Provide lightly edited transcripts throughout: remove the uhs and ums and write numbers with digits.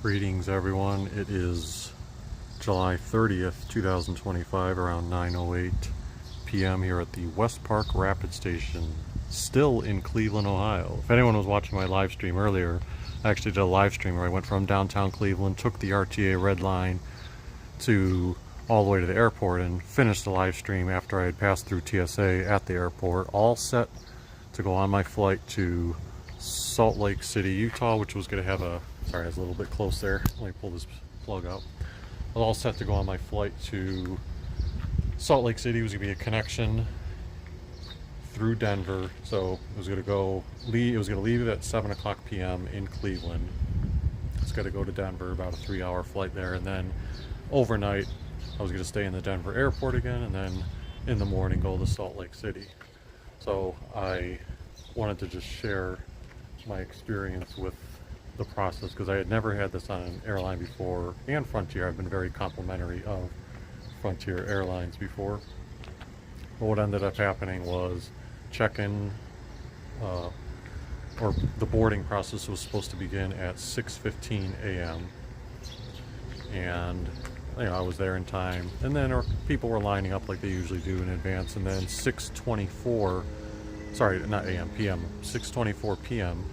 Greetings everyone, it is July 30th, 2025, around 9:08 p.m. here at the West Park Rapid Station, still in Cleveland, Ohio. If anyone was watching my live stream earlier, I actually did a live stream where I went from downtown Cleveland, took the RTA red line to all the way to the airport and finished the live stream after I had passed through TSA at the airport, all set to go on my flight to Salt Lake City, Utah, which was going to have a, sorry, I was a little bit close there. Let me pull this plug out. I was all set to go on my flight to Salt Lake City. It was going to be a connection through Denver. So it was going to leave at 7 o'clock p.m. in Cleveland. It's going to go to Denver, about a 3-hour flight there. And then overnight, I was going to stay in the Denver airport again. And then in the morning, go to Salt Lake City. So I wanted to just share my experience with the process, because I had never had this on an airline before, and Frontier. I've been very complimentary of Frontier Airlines before. But what ended up happening was check-in, or the boarding process was supposed to begin at 6:15 a.m. and I was there in time, and then people were lining up like they usually do in advance, and then 6:24, sorry, not a.m., p.m., 6:24 p.m.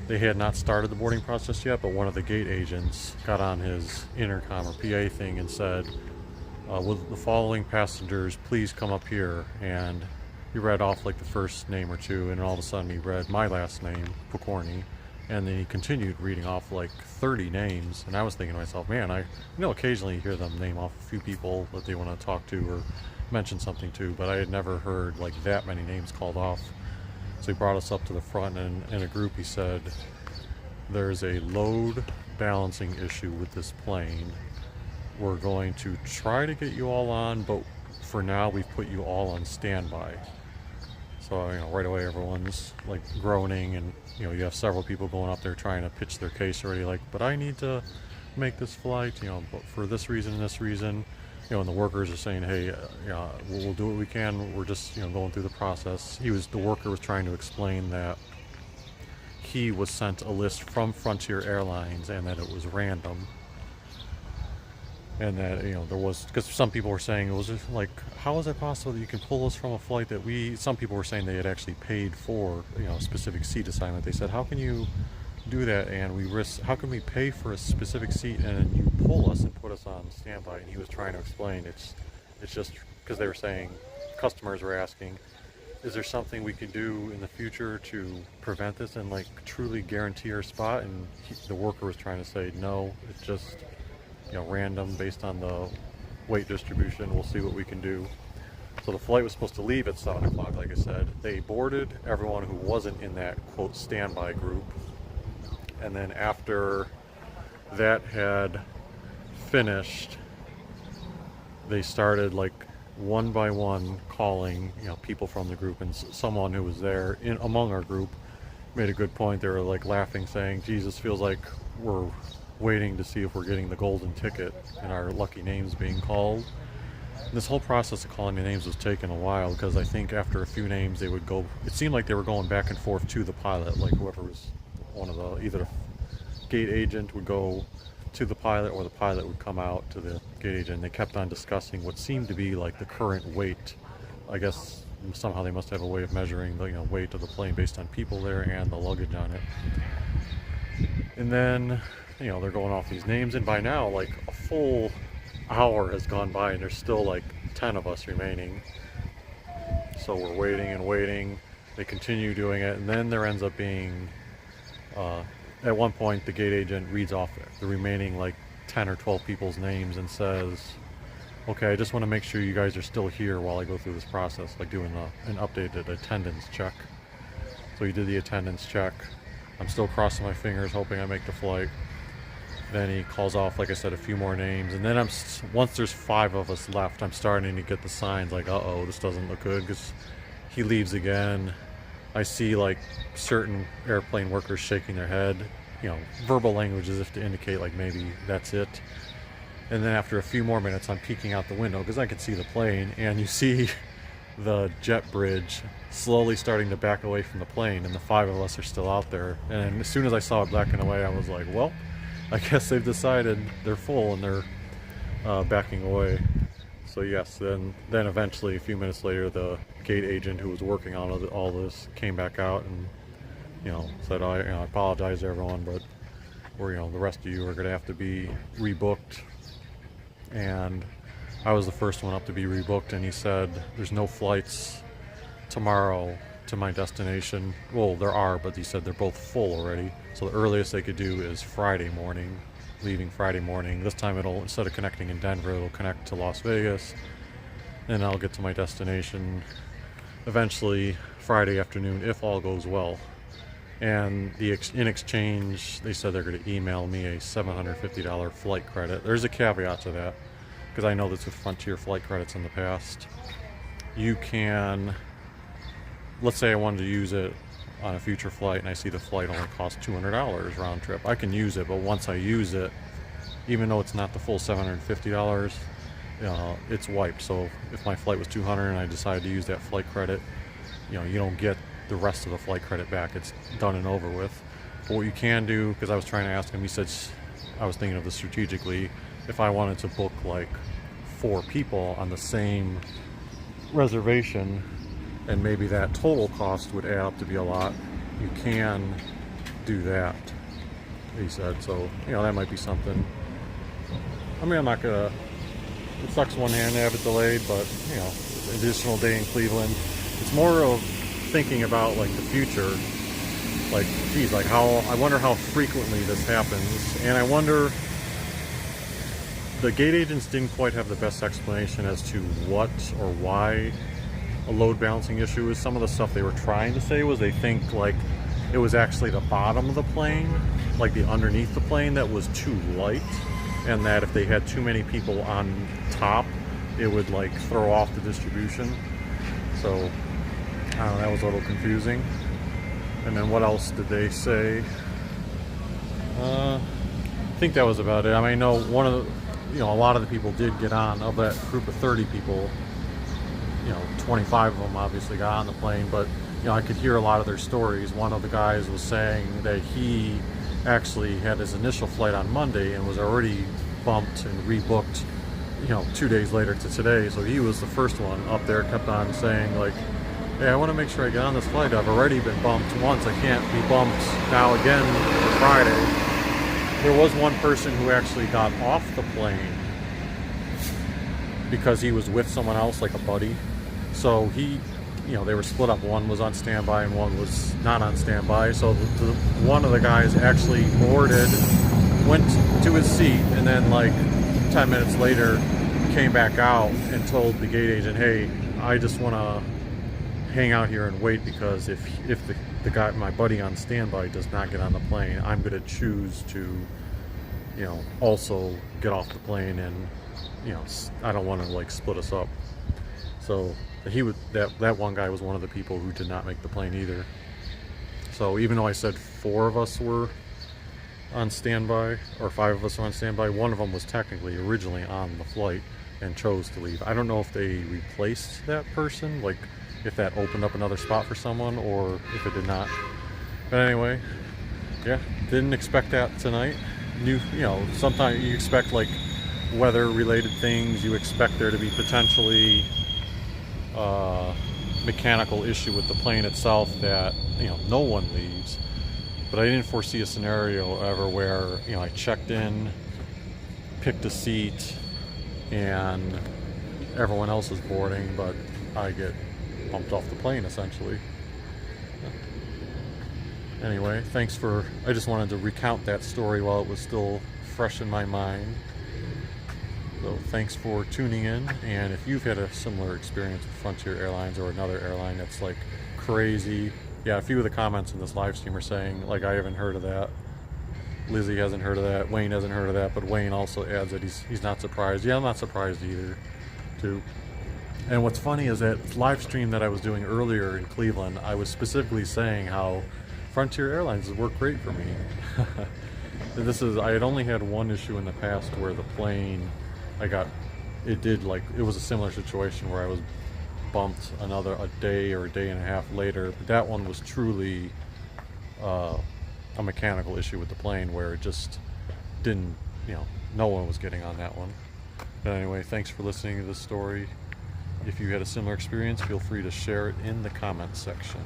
They had not started the boarding process yet, but one of the gate agents got on his intercom or PA thing and said, will the following passengers please come up here? And he read off like the first name or two, and all of a sudden he read my last name, Pokorny, and then he continued reading off like 30 names. And I was thinking to myself, man, I occasionally hear them name off a few people that they want to talk to or mention something to, but I had never heard like that many names called off. So he brought us up to the front, and in a group he said, there's a load balancing issue with this plane. We're going to try to get you all on, but for now we've put you all on standby. So right away everyone's like groaning, and you have several people going up there trying to pitch their case already, like, but I need to make this flight, but for this reason and this reason. And the workers are saying, hey, we'll do what we can. We're just, going through the process. The worker was trying to explain that he was sent a list from Frontier Airlines and that it was random. And that, there was, because some people were saying, it was just like, how is it possible that you can pull us from a flight that some people were saying they had actually paid for, a specific seat assignment. They said, how can you do that, and how can we pay for a specific seat and you pull us and put us on standby? And he was trying to explain it's just because they were saying, customers were asking, is there something we can do in the future to prevent this and like truly guarantee our spot? And the worker was trying to say, no, it's just random based on the weight distribution. We'll see what we can do. So the flight was supposed to leave at 7 o'clock, like I said. They boarded everyone who wasn't in that quote standby group. And then after that had finished, they started like one by one calling, people from the group. And someone who was there among our group made a good point. They were like laughing, saying, Jesus, feels like we're waiting to see if we're getting the golden ticket and our lucky names being called. And this whole process of calling the names was taking a while, because I think after a few names they would go, it seemed like they were going back and forth to the pilot, like whoever was either the gate agent would go to the pilot or the pilot would come out to the gate agent. They kept on discussing what seemed to be like the current weight. I guess somehow they must have a way of measuring the weight of the plane based on people there and the luggage on it. And then they're going off these names, and by now like a full hour has gone by and there's still like 10 of us remaining. So we're waiting and waiting. They continue doing it, and then there ends up being at one point the gate agent reads off the remaining like 10 or 12 people's names and says, okay, I just want to make sure you guys are still here while I go through this process, like doing an updated attendance check. So he did the attendance check. I'm still crossing my fingers hoping I make the flight. Then he calls off, like I said, a few more names, and then once there's 5 of us left, I'm starting to get the signs like, uh-oh, this doesn't look good, because he leaves again. I see like certain airplane workers shaking their head, verbal language as if to indicate like maybe that's it. And then after a few more minutes, I'm peeking out the window because I can see the plane, and you see the jet bridge slowly starting to back away from the plane, and the five of us are still out there. And as soon as I saw it backing away, I was like, well, I guess they've decided they're full and they're backing away. So yes, then eventually a few minutes later, the gate agent who was working on all this came back out and said, I apologize to everyone, but the rest of you are going to have to be rebooked. And I was the first one up to be rebooked, and he said there's no flights tomorrow to my destination. Well, there are, but he said they're both full already. So the earliest they could do is Friday morning, leaving Friday morning. This time instead of connecting in Denver, it'll connect to Las Vegas, and I'll get to my destination eventually Friday afternoon if all goes well. And in exchange, they said they're going to email me a $750 flight credit. There's a caveat to that, because I know this with Frontier flight credits in the past. You can, let's say I wanted to use it on a future flight and I see the flight only costs $200 round trip. I can use it, but once I use it, even though it's not the full $750, it's wiped. So if my flight was $200 and I decide to use that flight credit, you don't get the rest of the flight credit back. It's done and over with. But what you can do, because I was trying to ask him, he said, I was thinking of this strategically, if I wanted to book like 4 people on the same reservation, and maybe that total cost would add up to be a lot, you can do that, he said. So that might be something. I mean, I'm not gonna, it sucks one hand to have it delayed, but additional day in Cleveland. It's more of thinking about like the future, like geez, like I wonder how frequently this happens. And I wonder, the gate agents didn't quite have the best explanation as to what or why a load balancing issue is. Some of the stuff they were trying to say was they think like it was actually the bottom of the plane, like the underneath the plane, that was too light, and that if they had too many people on top, it would like throw off the distribution. So I don't know, that was a little confusing. And then what else did they say? I think that was about it. I mean, I know a lot of the people did get on. Of that group of 30 people, 25 of them obviously got on the plane, but I could hear a lot of their stories. One of the guys was saying that he actually had his initial flight on Monday and was already bumped and rebooked 2 days later to today. So he was the first one up there, kept on saying like, hey, I want to make sure I get on this flight. I've already been bumped once. I can't be bumped now again for Friday. There was one person who actually got off the plane because he was with someone else, like a buddy. So they were split up. One was on standby and one was not on standby. So one of the guys actually boarded, went to his seat, and then like 10 minutes later came back out and told the gate agent, hey, I just want to hang out here and wait, because if the guy, my buddy on standby, does not get on the plane, I'm going to choose to also get off the plane, and I don't want to like split us up. So that one guy was one of the people who did not make the plane either. So even though I said 4 of us were on standby, or 5 of us were on standby, one of them was technically originally on the flight and chose to leave. I don't know if they replaced that person, like if that opened up another spot for someone, or if it did not. But anyway, yeah, didn't expect that tonight. Sometimes you expect like weather related things. You expect there to be potentially mechanical issue with the plane itself, that no one leaves. But I didn't foresee a scenario ever where I checked in, picked a seat, and everyone else is boarding, but I get bumped off the plane essentially. Anyway, I just wanted to recount that story while it was still fresh in my mind. So thanks for tuning in, and if you've had a similar experience with Frontier Airlines or another airline that's like crazy, a few of the comments in this live stream are saying like, I haven't heard of that, Lizzie hasn't heard of that, Wayne hasn't heard of that, but Wayne also adds that he's not surprised. I'm not surprised either, too. And what's funny is that live stream that I was doing earlier in Cleveland, I was specifically saying how Frontier Airlines has worked great for me. I had only had one issue in the past where the plane, it was a similar situation where I was bumped a day or a day and a half later. But that one was truly a mechanical issue with the plane where it just didn't, no one was getting on that one. But anyway, thanks for listening to this story. If you had a similar experience, feel free to share it in the comments section.